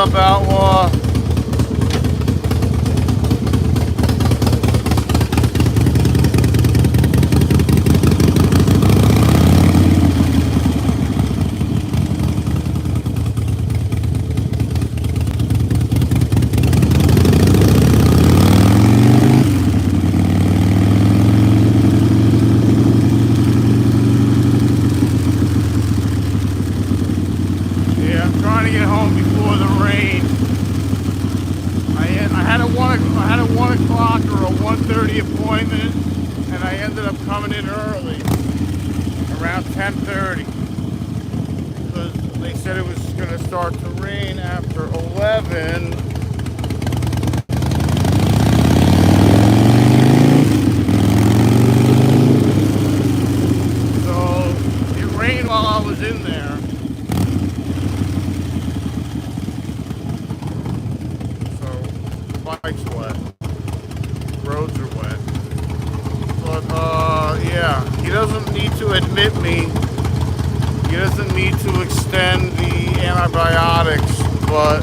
up, Outlaw? Appointment, and I ended up coming in early, around 10:30, because they said it was going to start to rain after 11. So it rained while I was in there. So the bike's wet. Roads are wet. But, yeah, he doesn't need to admit me. He doesn't need to extend the antibiotics, but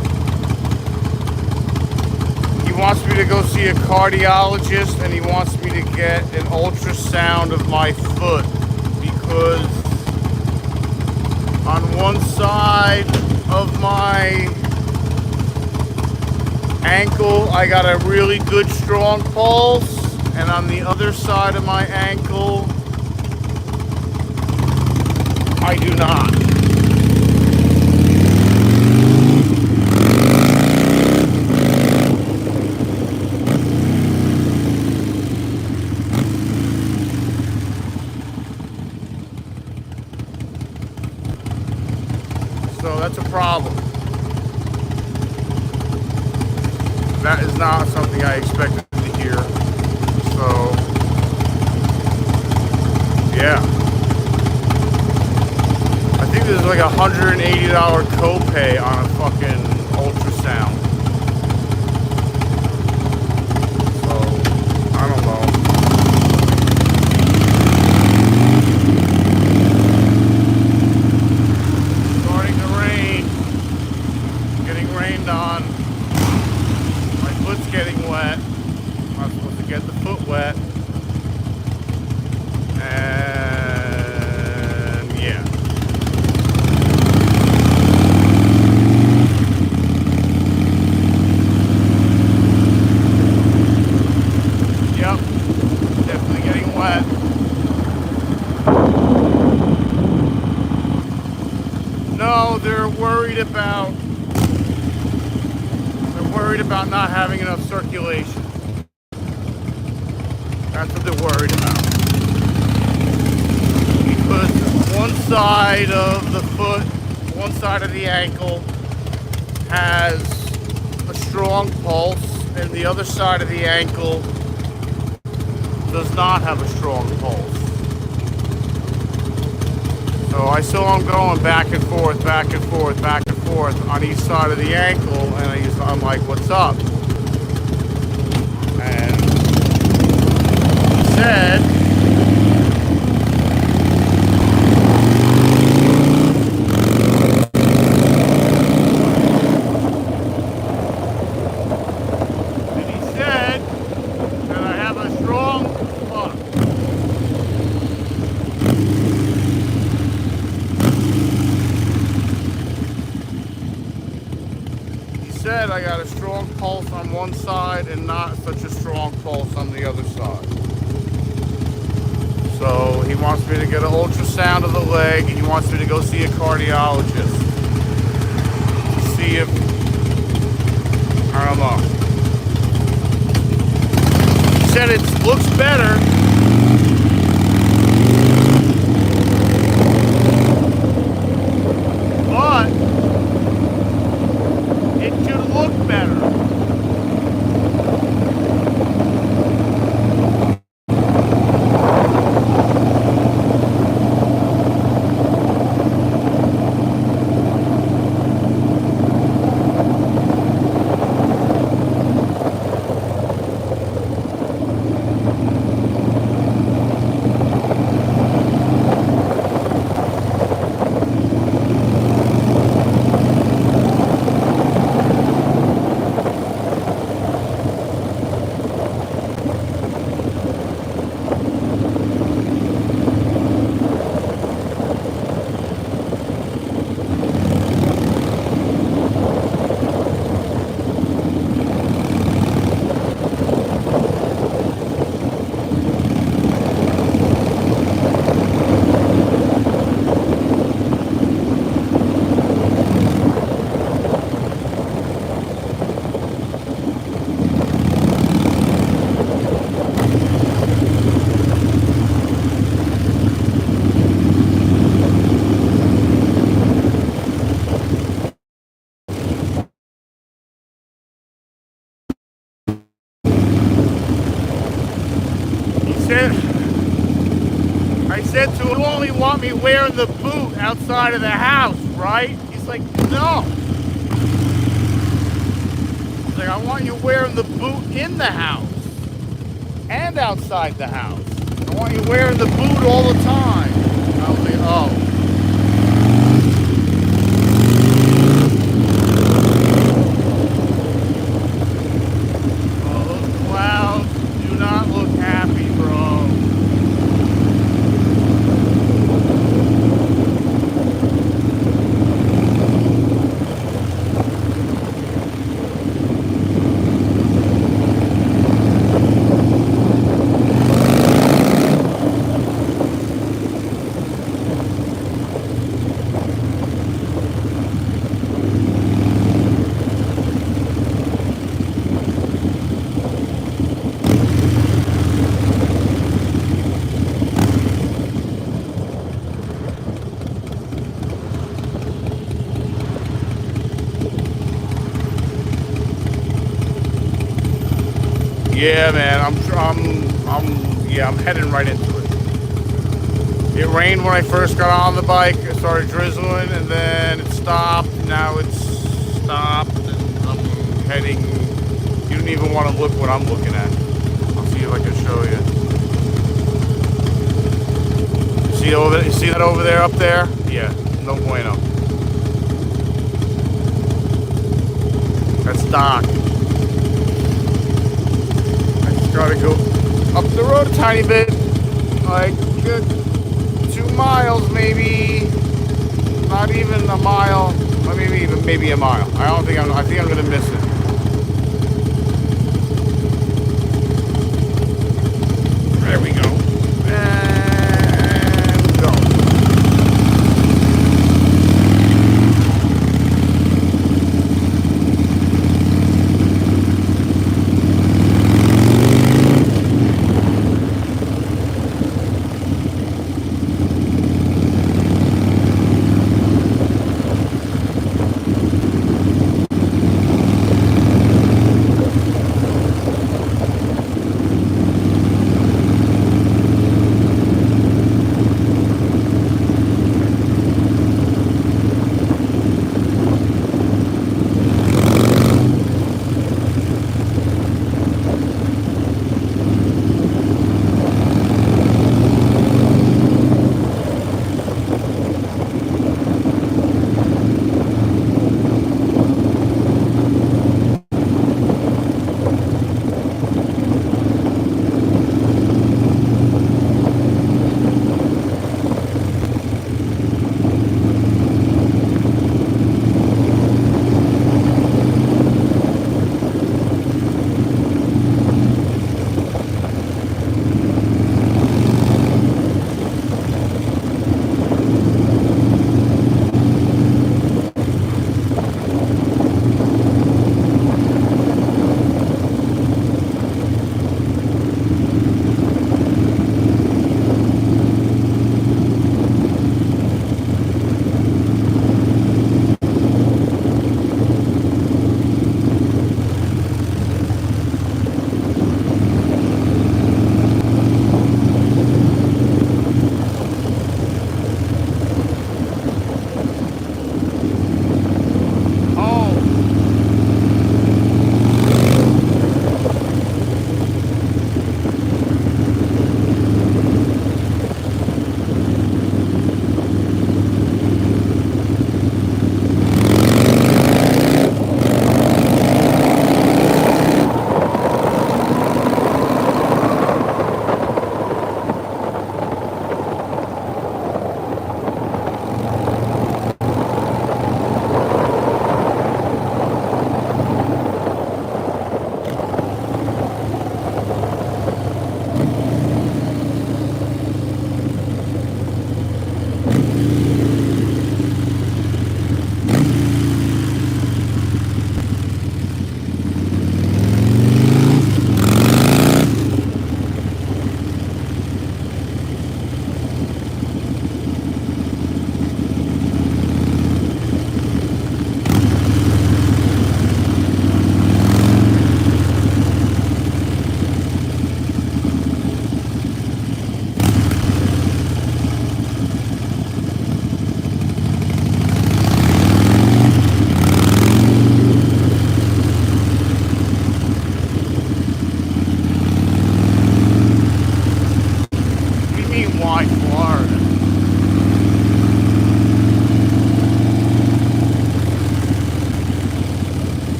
he wants me to go see a cardiologist, and he wants me to get an ultrasound of my foot, because on one side of my ankle I got a really good strong pulse, and on the other side of my ankle I do not. So that's a problem. That is not something I expected to hear. So, yeah. I think there's like $180 copay on a fucking ultrasound. So, I don't know. Starting to rain. Getting rained on. Foot's getting wet. I'm not supposed to get the foot wet. And yeah. Yep. Definitely getting wet. No, they're worried about not having enough circulation. That's what they're worried about. Because one side of the foot, one side of the ankle has a strong pulse, and the other side of the ankle does not have a strong pulse. So I saw him going back and forth, back and forth, back and forth on each side of the ankle, and I'm like, what's up? And he said, that I have a strong fuck. Said I got a strong pulse on one side and not such a strong pulse on the other side. So he wants me to get an ultrasound of the leg, and he wants me to go see a cardiologist to see if, I don't know. He said it looks better. But it should look better. said to him, you only want me wearing the boot outside of the house, right? He's like, no. He's like, I want you wearing the boot in the house and outside the house. I want you wearing the boot all the time. I was like, oh. Clouds do not look happy, bro. Yeah, man, I'm heading right into it. It rained when I first got on the bike. It started drizzling, and then it stopped. Now it's stopped, and I'm heading. You don't even want to look what I'm looking at. I'll see if I can show you. You see that over there, up there? Yeah, no bueno. That's dark. Gotta go up the road a tiny bit, like 2 miles maybe, not even a mile, or maybe a mile. I think I'm gonna miss it. There we go. And go.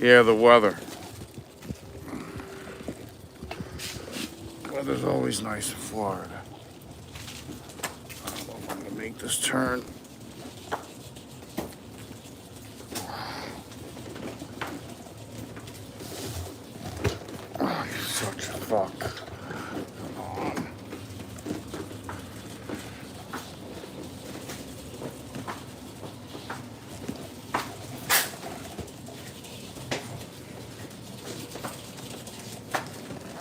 Yeah, the weather. Weather's always nice in Florida. I don't know if I'm gonna make this turn. Oh, you're such a fuck. Come on.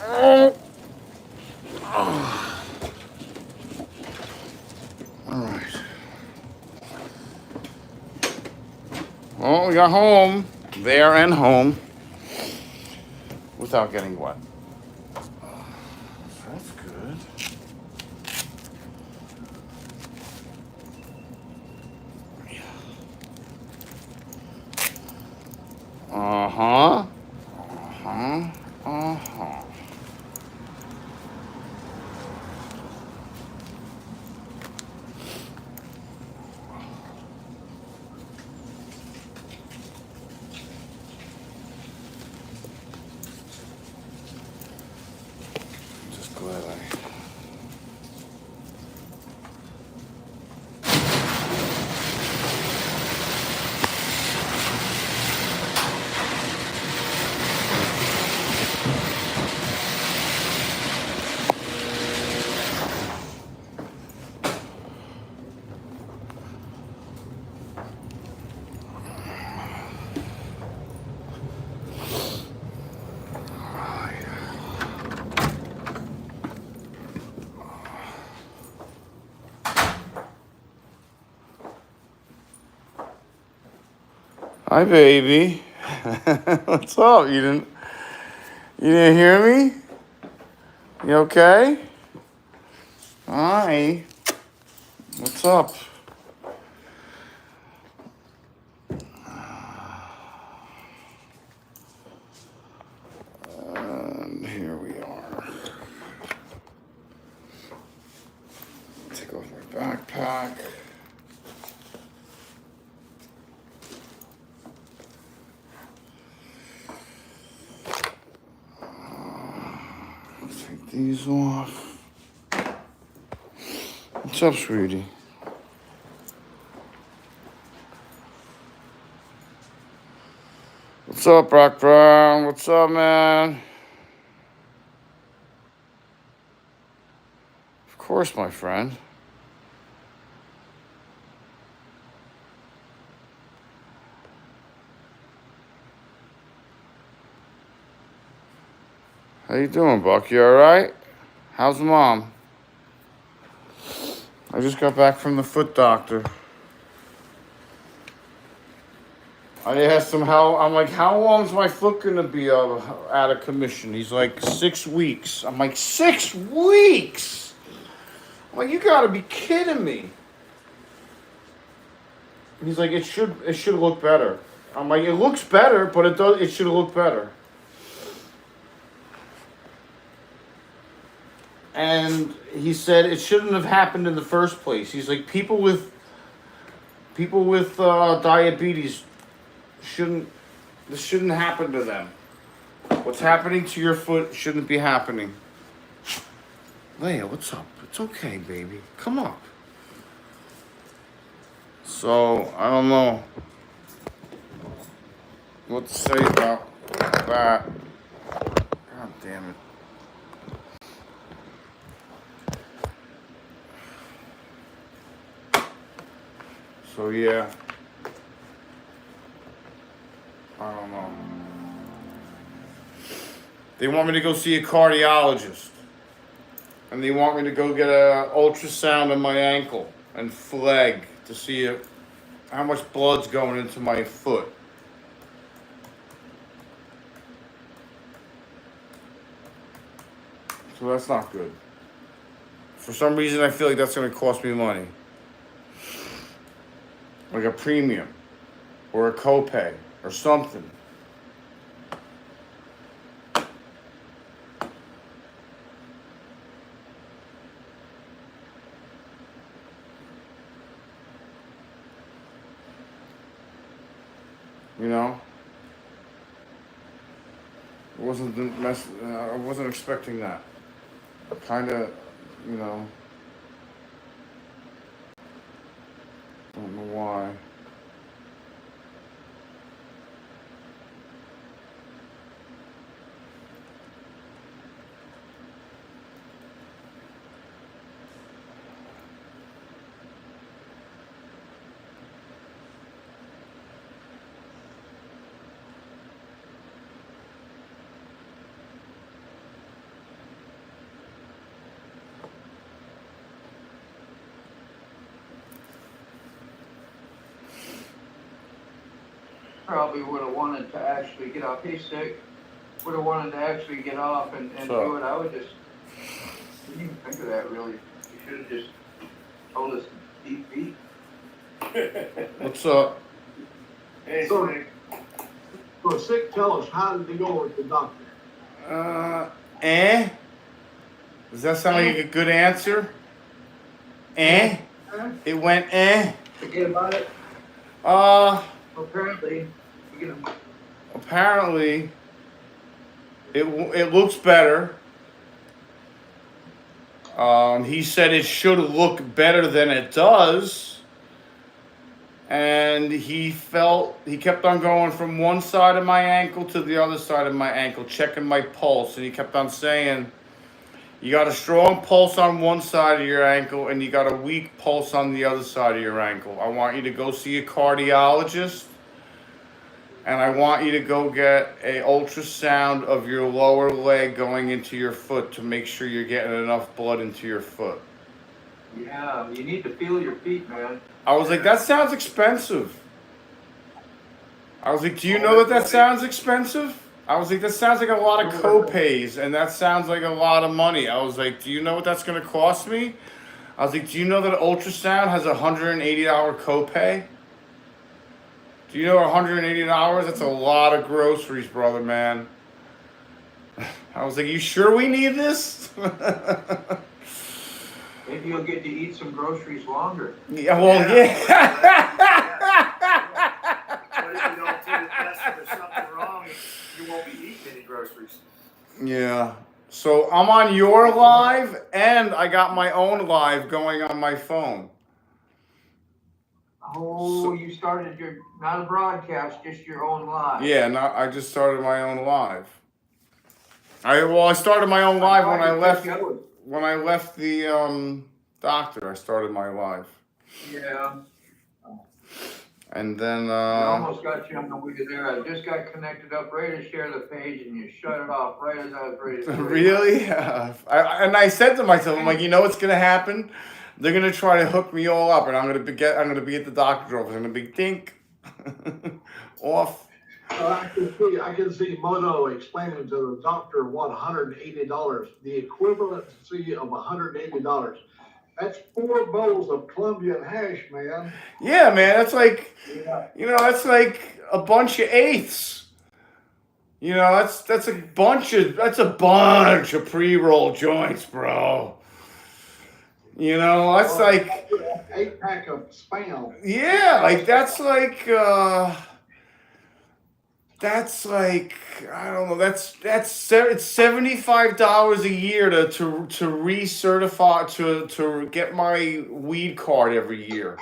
Oh. All right. Well, we got home, there and home, without getting wet. So that's good. Uh-huh. Uh-huh. Uh-huh. Just glad I... Hi, baby. What's up? You didn't hear me? You okay? Hi. What's up? And here we are. Take off my backpack. Take these off. What's up, sweetie? What's up, Brock Brown? What's up, man? Of course, my friend. How you doing, Buck? You all right? How's mom? I just got back from the foot doctor. I asked him I'm like, how long's my foot gonna be out of commission? He's like, 6 weeks. I'm like, 6 weeks? I'm like, you gotta be kidding me. He's like, it should look better. I'm like, it looks better, but it should look better. And he said it shouldn't have happened in the first place. He's like, people with diabetes this shouldn't happen to them. What's happening to your foot shouldn't be happening. Leia, what's up? It's okay, baby. Come up. So, I don't know what to say about that. God damn it. So, yeah. I don't know. They want me to go see a cardiologist. And they want me to go get an ultrasound on my ankle and leg to see how much blood's going into my foot. So that's not good. For some reason, I feel like that's going to cost me money. Like a premium or a copay or something. You know? I wasn't expecting that. Kind of, you know, don't know why. Probably would have wanted to actually get off. He's sick. Would have wanted to actually get off and So- do it. I would just. Didn't even think of that really. You should have just told us beep beep. What's up? Hey, so sick, tell us, how did he go with the doctor? Does that sound like a good answer? It went Forget about it. Apparently, you know. Apparently, it looks better. He said it should look better than it does. And he kept on going from one side of my ankle to the other side of my ankle, checking my pulse. And he kept on saying, you got a strong pulse on one side of your ankle and you got a weak pulse on the other side of your ankle. I want you to go see a cardiologist. And I want you to go get an ultrasound of your lower leg going into your foot to make sure you're getting enough blood into your foot. Yeah, you need to feel your feet, man. I was like, that sounds expensive. I was like, do you know that sounds expensive? I was like, that sounds like a lot of co-pays, and that sounds like a lot of money. I was like, do you know what that's going to cost me? I was like, do you know that an ultrasound has a $180 copay? Do you know $180? That's a lot of groceries, brother, man. I was like, you sure we need this? Maybe you'll get to eat some groceries longer. Yeah, well, yeah. But if you don't do the test and there's something wrong, you won't be eating any groceries. Yeah. So I'm on your live, and I got my own live going on my phone. Oh, you started not a broadcast, just your own live. Yeah, I just started my own live. I started my own live when I left. When I left the doctor, I started my live. Yeah. And then I almost got you on the way there. I just got connected up, ready to share the page, and you shut it off right as I was ready to. Really? I said to myself, I'm like, you know what's gonna happen? They're gonna try to hook me all up, and I'm gonna be at the doctor's office. I'm gonna be dink off. I can see Moto explaining to the doctor what $180, the equivalency of $180. That's 4 bowls of Colombian hash, man. Yeah, man, that's like, that's like a bunch of eighths. That's a bunch of pre-roll joints, bro. That's like 8-pack of Spam. Yeah, like that's like I don't know. It's $75 a year to recertify to get my weed card every year.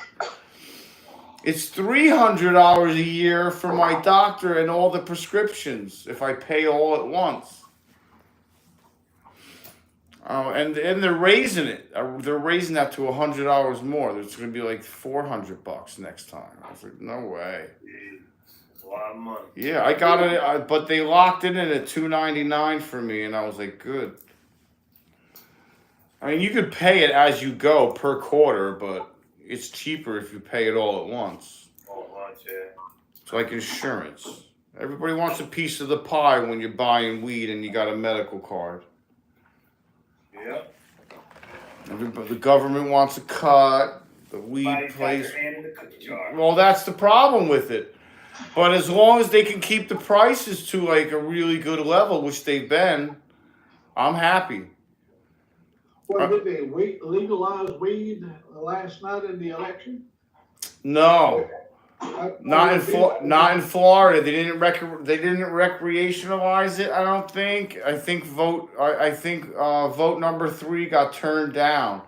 It's $300 a year for my doctor and all the prescriptions if I pay all at once. And they're raising it. They're raising that to $100 more. It's going to be like $400 next time. I was like, no way. A lot of money. Yeah, I got it, but they locked it in at $299 for me, and I was like, good. I mean, you could pay it as you go per quarter, but it's cheaper if you pay it all at once. All at once, yeah. It's like insurance. Everybody wants a piece of the pie when you're buying weed and you got a medical card. Yep. The government wants a cut. The weed place. The Well, that's the problem with it. But as long as they can keep the prices to like a really good level, which they've been, I'm happy. Well, did they legalize weed last night in the election? No. Not in Florida. They didn't recreationalize it. I don't think. I think vote number 3 got turned down.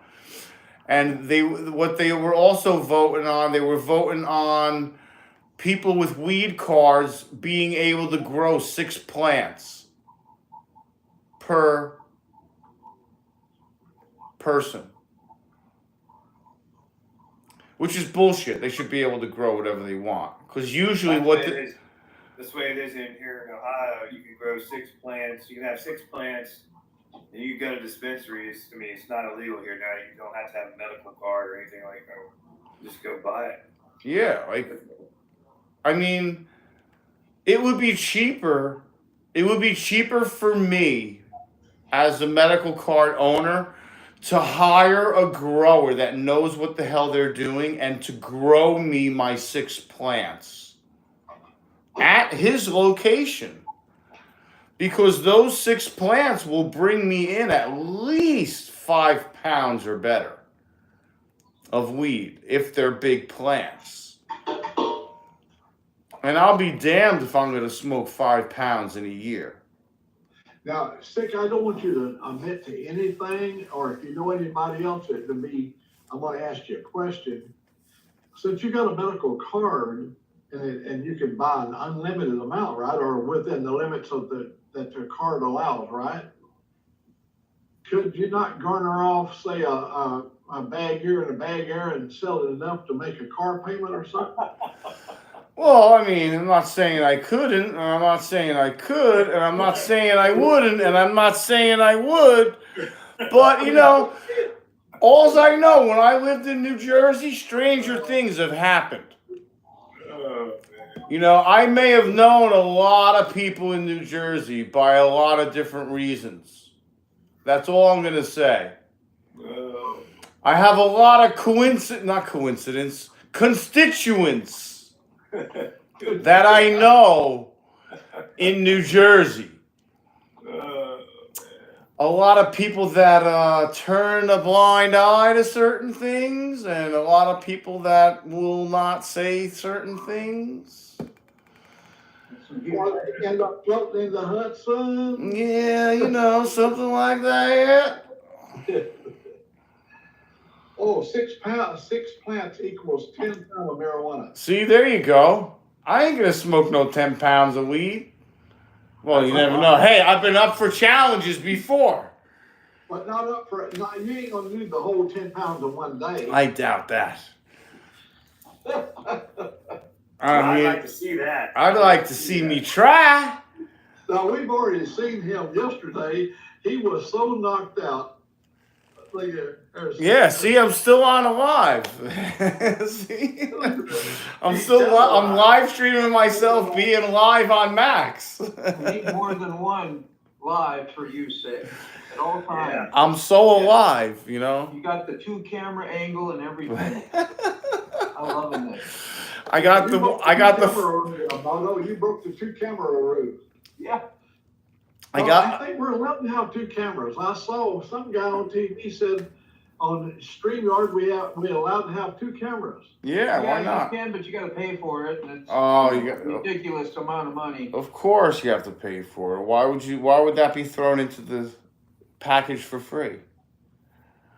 And what they were also voting on, they were voting on people with weed cards being able to grow 6 plants per person. Which is bullshit. They should be able to grow whatever they want. Because usually This way it is in here in Ohio. You can grow 6 plants. You can have 6 plants, and you go to dispensaries. I mean, it's not illegal here now. You don't have to have a medical card or anything like that. Just go buy it. Yeah, I mean, it would be cheaper. It would be cheaper for me as a medical card owner to hire a grower that knows what the hell they're doing and to grow me my 6 plants at his location. Because those 6 plants will bring me in at least 5 pounds or better of weed if they're big plants. And I'll be damned if I'm going to smoke 5 pounds in a year. Now, Stick, I don't want you to admit to anything, or if you know anybody else that would be, I'm going to ask you a question. Since you got a medical card and you can buy an unlimited amount, right, or within the limits of that the card allows, right? Could you not garner off, say, a bag here and a bag there and sell it enough to make a car payment or something? Well, I mean, I'm not saying I couldn't, and I'm not saying I could, and I'm not saying I wouldn't, and I'm not saying I would. But, you know, alls I know, when I lived in New Jersey, stranger things have happened. You know, I may have known a lot of people in New Jersey by a lot of different reasons. That's all I'm going to say. I have a lot of constituents that I know in New Jersey. A lot of people that turn a blind eye to certain things, and a lot of people that will not say certain things. Or they end up floating in the Hudson? Yeah, you know, something like that. Oh, 6 plants equals 10 pounds of marijuana. See, there you go. I ain't gonna smoke no 10 pounds of weed. Well, you never know. Hey, I've been up for challenges before. But not up for it. You ain't gonna do the whole 10 pounds in one day. I doubt that. I'd like to see that. I'd like to see me try. Now, we've already seen him yesterday. He was so knocked out. Yeah, see, I'm still on alive. See? I'm live streaming myself being live on Max. We need more than one live for you, Sid, at all times. Yeah. I'm so alive, you know. You got the 2-camera angle and everything. I love it. I got the Moto, you broke the 2-camera rule. Yeah. I think we're allowed to have 2 cameras. I saw some guy on TV said on StreamYard we allowed to have 2 cameras. Yeah, why not? You can, but you got to pay for it, and it's you got ridiculous amount of money. Of course, you have to pay for it. Why would that be thrown into the package for free?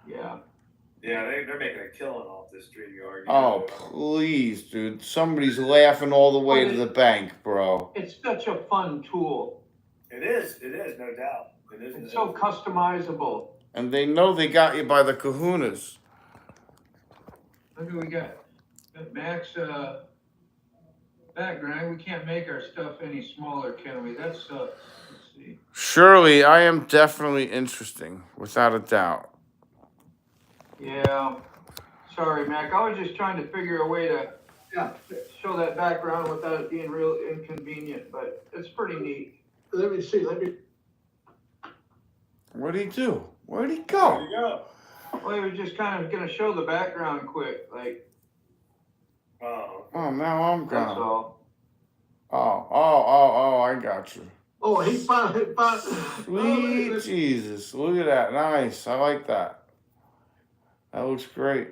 Yeah. Yeah, they're making a killing off this StreamYard. Oh, please, dude. Somebody's laughing all the way to the bank, bro. It's such a fun tool. It is, no doubt. It is. It's so customizable. And they know they got you by the kahunas. Look what we got. Got Max background. We can't make our stuff any smaller, can we? That sucks. Let's see. Surely, I am definitely interesting, without a doubt. Yeah. Sorry, Mac. I was just trying to figure a way to show that background without it being real inconvenient, but it's pretty neat. Let me see. What'd he do? Where'd he go? There you go. Well, he was just kind of going to show the background quick, like, Oh. Oh, now I'm that's gone. all. Oh, I got you. Oh, he finally. Sweet Jesus. Look at that. Nice. I like that. That looks great.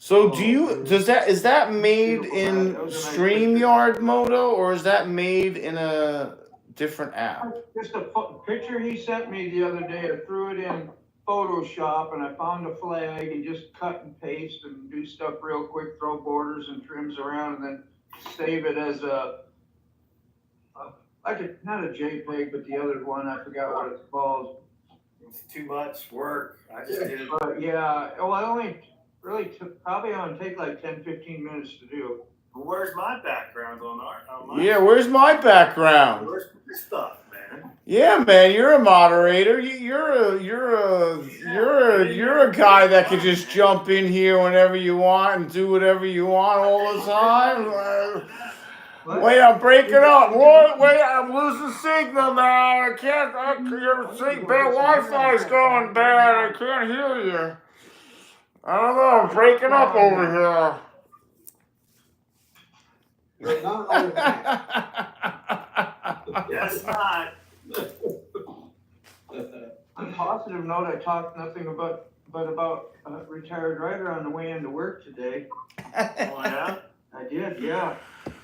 So is that made Beautiful, in man. Those are nice StreamYard Moto, or is that made in a different app? Just a picture he sent me the other day. I threw it in Photoshop and I found a flag and just cut and paste and do stuff real quick, throw borders and trims around, and then save it as not a JPEG, but the other one, I forgot what it's called. It's too much work. I just did it. But yeah, well, I only really probably only take like 10, 15 minutes to do. Where's my background on my Yeah, where's my background? Where's your stuff, man? Yeah, man, you're a moderator. You're a guy that can just jump in here whenever you want and do whatever you want all the time. Wait, I'm breaking up. Wait, I'm losing signal now. I can't. Your Wi-Fi's going bad. I can't hear you. I don't know. I'm breaking up over here. But not only that, Yes, not. On a positive note, I talked nothing about a retired writer on the way into work today. Oh, yeah? I did, yeah.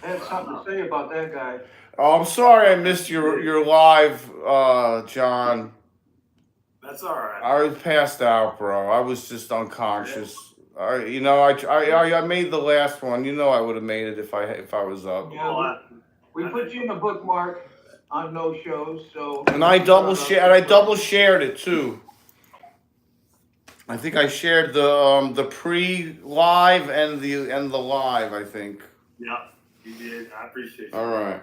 I had something to say about that guy. Oh, I'm sorry I missed your live, John. That's all right. I was passed out, bro. I was just unconscious. I made the last one. You know I would have made it if I was up. Yeah, we put you in a bookmark on no shows, so. And I double shared it too. I think I shared the pre-live and the live, I think. Yeah, you did. I appreciate you. All right.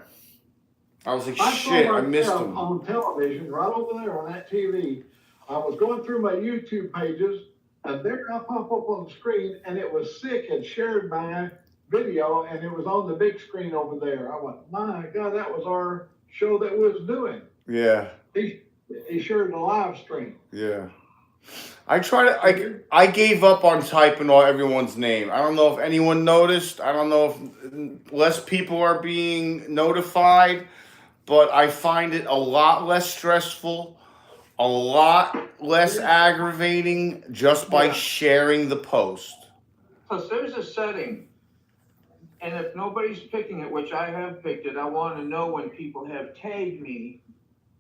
I was like, I shit, saw I missed myself him. on television, right over there on that TV. I was going through my YouTube pages, and there I pop up on the screen, and it was Sick had shared my video, and it was on the big screen over there. I went, my God, that was our show that we was doing. Yeah, He shared the live stream. yeah. I I gave up on typing all everyone's name. I don't know if anyone noticed. I don't know if less people are being notified, but I find it a lot less stressful, a lot less aggravating just by sharing the post. Plus, there's a setting, and if nobody's picking it, which I have picked it, I want to know when people have tagged me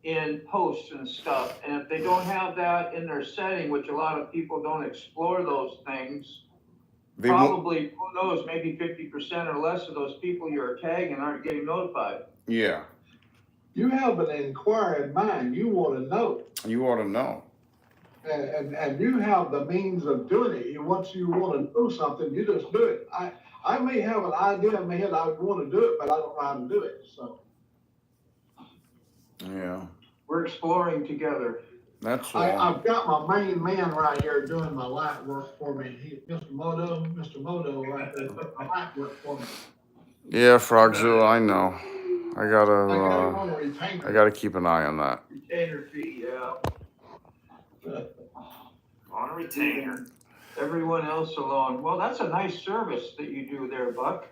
in posts and stuff. And if they don't have that in their setting, which a lot of people don't explore those things, probably, who knows, maybe 50% or less of those people you're tagging aren't getting notified. Yeah. You have an inquiring mind. You want to know. You ought to know. And you have the means of doing it. Once you want to know something, you just do it. I may have an idea in my head I would want to do it, but I don't know how to do it. So Yeah. We're exploring together. That's all. I've got my main man right here doing my light work for me. Mr. Moto right there doing my light work for me. Yeah, Frogzilla, I know. I I got him gotta on a retainer. I gotta keep an eye on that. Retainer fee, yeah. On a retainer. Everyone else alone. Well, that's a nice service that you do there, Buck.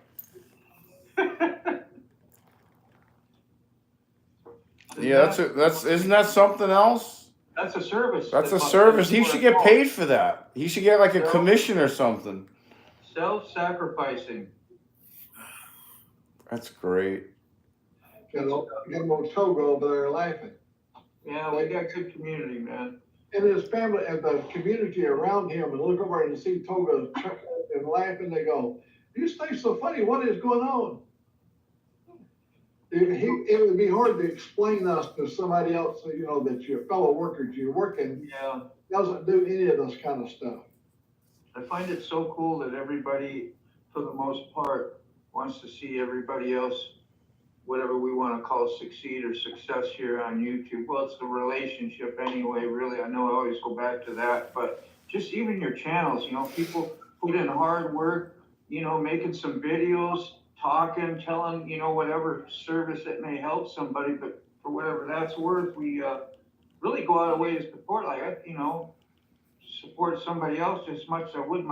Yeah, isn't that something else? That's a service. That's a service. He should get paid for that. He should get like a commission or something. Self-sacrificing. That's great. Got a little Togo over there laughing. Yeah, we got good community, man. And his family and the community around him and look over and see Togo and laughing. They go, "You stay so funny. What is going on?" It would be hard to explain us to somebody else, that your fellow workers, you're working, Yeah. doesn't do any of this kind of stuff. I find it so cool that everybody, for the most part, wants to see everybody else, whatever we want to call succeed or success here on YouTube. Well, it's the relationship anyway, really. I know I always go back to that, but just even your channels, people put in hard work, making some videos, talking, telling, whatever service that may help somebody, but for whatever that's worth, we really go out of way to support, support somebody else just as much as I would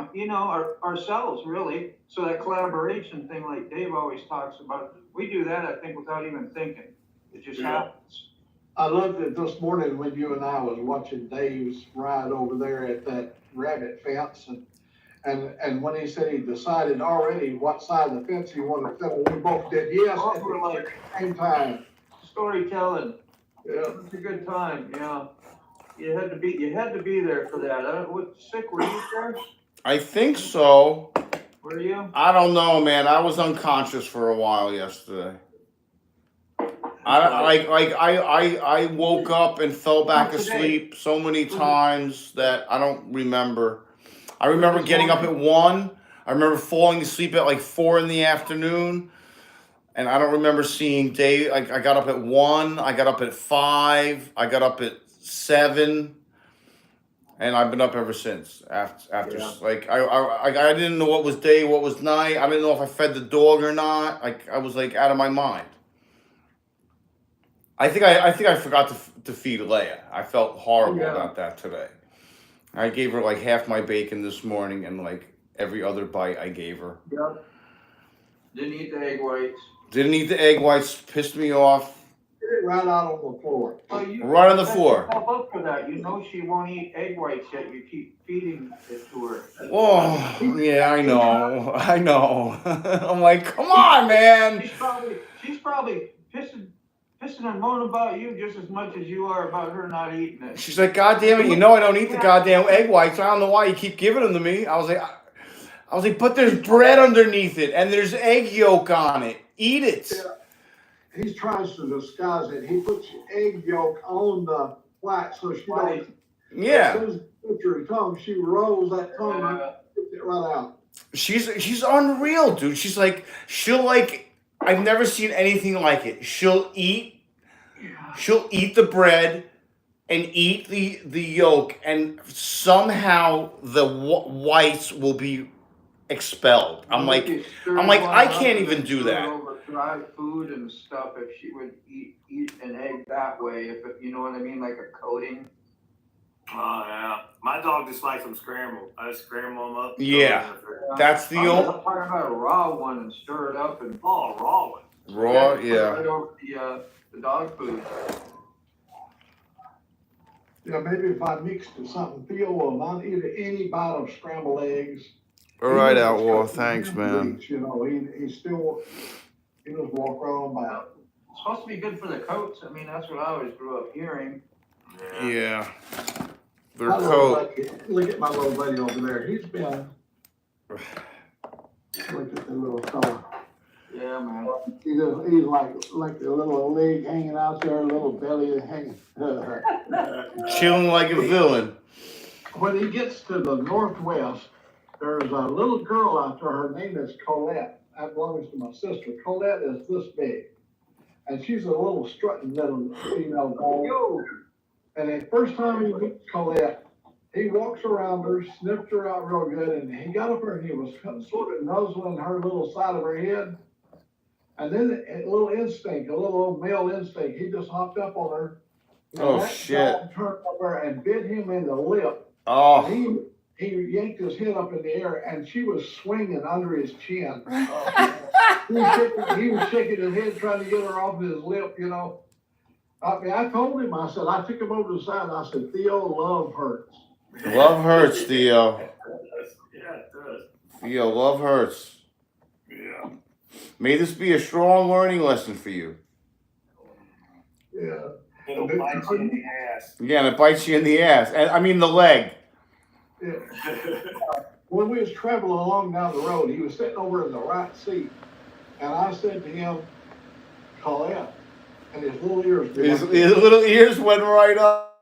ourselves, really. So that collaboration thing, like Dave always talks about, we do that, I think, without even thinking. It just happens. I loved it this morning when you and I was watching Dave's ride over there at that rabbit fence, And when he said he decided already what side of the fence he wanted to sit on, we both did yes Both at were the like same time. storytelling. Yeah. It's a good time, yeah. You had to be there for that. What, sick, were you there? I think so. Were you? I don't know, man. I was unconscious for a while yesterday. I woke up and fell back Not today. asleep so many times that I don't remember. I remember getting up at 1. I remember falling asleep at like 4 in the afternoon. And I don't remember seeing day. Like I got up at 1. I got up at 5. I got up at 7. And I've been up ever since. After Yeah. like I didn't know what was day, what was night. I didn't know if I fed the dog or not. Like I was like out of my mind. I think I forgot to feed Leia. I felt horrible Yeah. about that today. I gave her like half my bacon this morning, and like every other bite I gave her. Yep. Didn't eat the egg whites. Didn't eat the egg whites. Pissed me off. Get it right out on the floor. Well, you Right on the set floor. yourself up for that. You know she won't eat egg whites yet. You keep feeding it to her. Oh yeah, I know. I'm like, come on, man. She's probably pissing and moaning about you just as much as you are about her not eating it. She's like, God damn it, you know I don't eat the goddamn egg whites. I don't know why you keep giving them to me. I was like, but there's bread underneath it and there's egg yolk on it. Eat it. He tries to disguise it. He puts egg yolk on the white so she don't. As Yeah. soon as she puts her tongue, she rolls that tongue and gets it right out. She's unreal, dude. She'll I've never seen anything like it. She'll eat the bread and eat the yolk, and somehow the whites will be expelled. I'm like, I can't even do that. Over dry food and stuff. If she would eat an egg that way, if it, you know what I mean, like a coating. Oh, yeah. My dog just likes them scrambled. I just scramble them up. Yeah. That's the I'm old talking about a raw one and stir it up and Oh, raw one. raw. put it Yeah. right over the dog food. Yeah, maybe if I mixed something, Theo will not eat any bite of scrambled eggs. All right, Outlaw. Thanks, man. You know, he just walk right on by. It's supposed to be good for the coats. I mean, that's what I always grew up hearing. Yeah. Their My little coat. buddy- Look at my little buddy over there. He's been. Look at the little fella. Yeah, man. He's like the little leg hanging out there, a little belly hanging. Chilling like a villain. When he gets to the northwest, there's a little girl out there. Her name is Colette. That belongs to my sister. Colette is this big. And she's a little strutting little female dog. Yo, And the first time he meets Colette, he walks around her, sniffed her out real good, and he got up her and he was sort of nuzzling her little side of her head. And then a little instinct, a little old male instinct, he just hopped up on her. And Oh, that shit. dog turned over and bit him in the lip. Oh. He yanked his head up in the air and she was swinging under his chin. He was shaking his head trying to get her off his lip, you know. I mean, I told him, I took him over to the side and I said, Theo, love hurts. Love hurts, Theo. Yeah, it does. Theo, love hurts. Yeah. May this be a strong learning lesson for you. Yeah. It'll bite you in the ass. Yeah, and it bites you in the ass. And I mean the leg. Yeah. When we was traveling along down the road, he was sitting over in the right seat. And I said to him, Colette, and his little ears. His little ears went right up.